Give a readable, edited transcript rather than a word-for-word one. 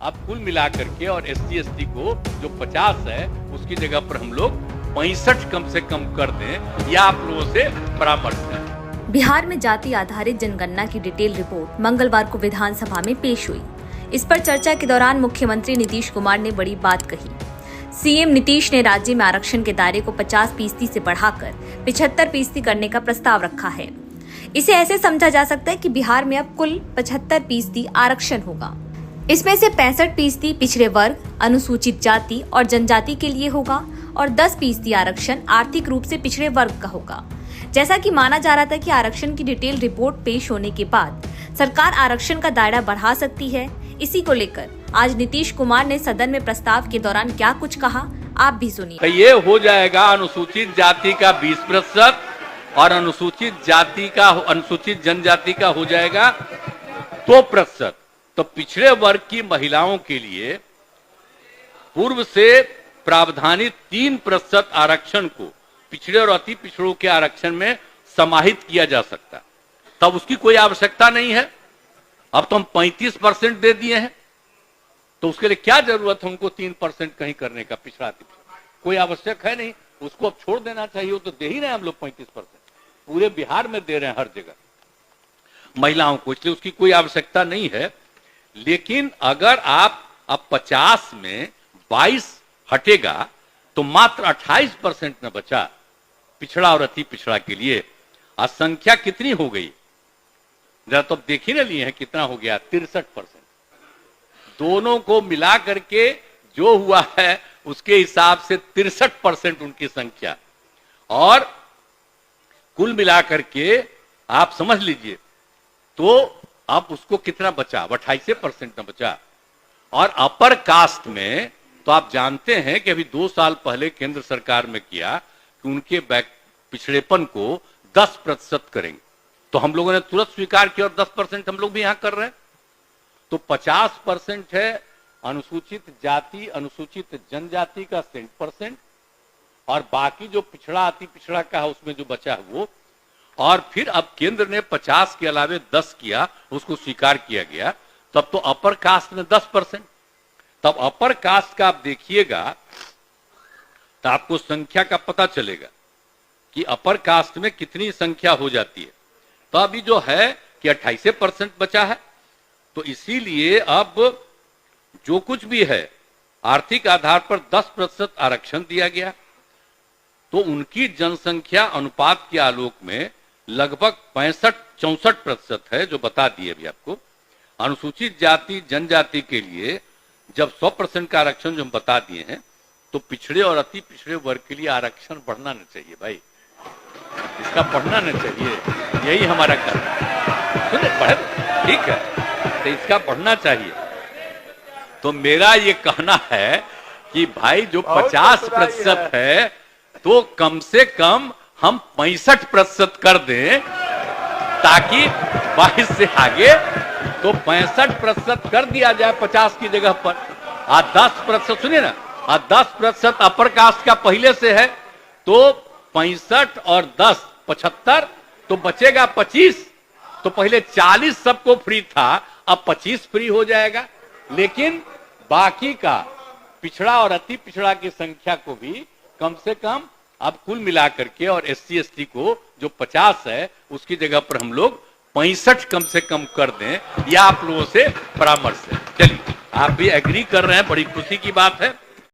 अब कुल मिलाकर के और SC ST को जो 50 है उसकी जगह पर हम लोग 65 कम से कम कर दें, यह आप लोगों से परामर्श है। बिहार में जाति आधारित जनगणना की डिटेल रिपोर्ट मंगलवार को विधानसभा में पेश हुई। इस पर चर्चा के दौरान मुख्यमंत्री नीतीश कुमार ने बड़ी बात कही। सीएम नीतीश ने राज्य में आरक्षण के दायरे को 50% से बढ़ाकर 75% करने का प्रस्ताव रखा है। इसे ऐसे समझा जा सकता है कि बिहार में अब कुल 75% आरक्षण होगा। इसमें से 65% पिछड़े वर्ग, अनुसूचित जाति और जनजाति के लिए होगा और 10% आरक्षण आर्थिक रूप से पिछड़े वर्ग का होगा। जैसा कि माना जा रहा था कि आरक्षण की डिटेल रिपोर्ट पेश होने के बाद सरकार आरक्षण का दायरा बढ़ा सकती है। इसी को लेकर आज नीतीश कुमार ने सदन में प्रस्ताव के दौरान क्या कुछ कहा, आप भी सुनिए। तो ये हो जाएगा अनुसूचित जाति का 20% और अनुसूचित जनजाति का हो जाएगा 2%। तो पिछड़े वर्ग की महिलाओं के लिए पूर्व से प्रावधानित 3% आरक्षण को पिछड़े और अति पिछड़ों के आरक्षण में समाहित किया जा सकता है। तब उसकी कोई आवश्यकता नहीं है। अब तो हम 35% दे दिए हैं, तो उसके लिए क्या जरूरत है उनको 3% कहीं करने का? पिछड़ा कोई आवश्यक है नहीं, उसको अब छोड़ देना चाहिए। वो तो दे ही रहे हैं हम लोग 35%, पूरे बिहार में दे रहे हैं हर जगह महिलाओं को, इसलिए उसकी कोई आवश्यकता नहीं है। लेकिन अगर आप अब 50 में 22 हटेगा तो मात्र 28% में बचा पिछड़ा और अति पिछड़ा के लिए। आज संख्या कितनी हो गई जरा तो देख ही ना लिए हैं, कितना हो गया? 63%। दोनों को मिला करके जो हुआ है उसके हिसाब से 63% उनकी संख्या, और कुल मिलाकर के आप समझ लीजिए तो अब उसको कितना बचा? 28% में बचा। और अपर कास्ट में तो आप जानते हैं कि अभी 2 साल पहले केंद्र सरकार में किया कि उनके पिछड़ेपन को 10% करेंगे, तो हम लोगों ने तुरंत स्वीकार किया और 10% हम लोग भी यहां कर रहे हैं। तो 50% है अनुसूचित जाति, अनुसूचित जनजाति का 60%, और बाकी जो पिछड़ा अति पिछड़ा का है उसमें जो बचा है वो। और फिर अब केंद्र ने 50 के अलावे 10 किया, उसको स्वीकार किया गया। तब तो अपर कास्ट में 10%। तब अपर कास्ट का आप देखिएगा तो आपको संख्या का पता चलेगा कि अपर कास्ट में कितनी संख्या हो जाती है। तो अभी जो है कि 28% बचा है, तो इसीलिए अब जो कुछ भी है आर्थिक आधार पर 10% आरक्षण दिया गया, तो उनकी जनसंख्या अनुपात के आलोक में लगभग 65-64% है, जो बता दिए अभी आपको। अनुसूचित जाति जनजाति के लिए जब 100% का आरक्षण जो हम बता दिए हैं, तो पिछड़े और अति पिछड़े वर्ग के लिए आरक्षण बढ़ना नहीं चाहिए भाई, इसका बढ़ना नहीं चाहिए, यही हमारा कहना है। सुने बढ़े ठीक है, तो इसका बढ़ना चाहिए। तो मेरा ये कहना है कि भाई जो 50% है तो कम से कम हम 65% कर दें, ताकि 22 से आगे तो 65% कर दिया जाए 50 की जगह पर। 10% सुनिए ना, 10% अपर कास्ट का पहले से है, तो 65 और 10 75, तो बचेगा 25। तो पहले 40 सबको फ्री था, अब 25 फ्री हो जाएगा। लेकिन बाकी का पिछड़ा और अति पिछड़ा की संख्या को भी कम से कम अब कुल मिलाकर के और SC ST को जो 50 है उसकी जगह पर हम लोग 65 कम से कम कर दें, यह आप लोगों से परामर्श है। चलिए, आप भी एग्री कर रहे हैं, बड़ी खुशी की बात है।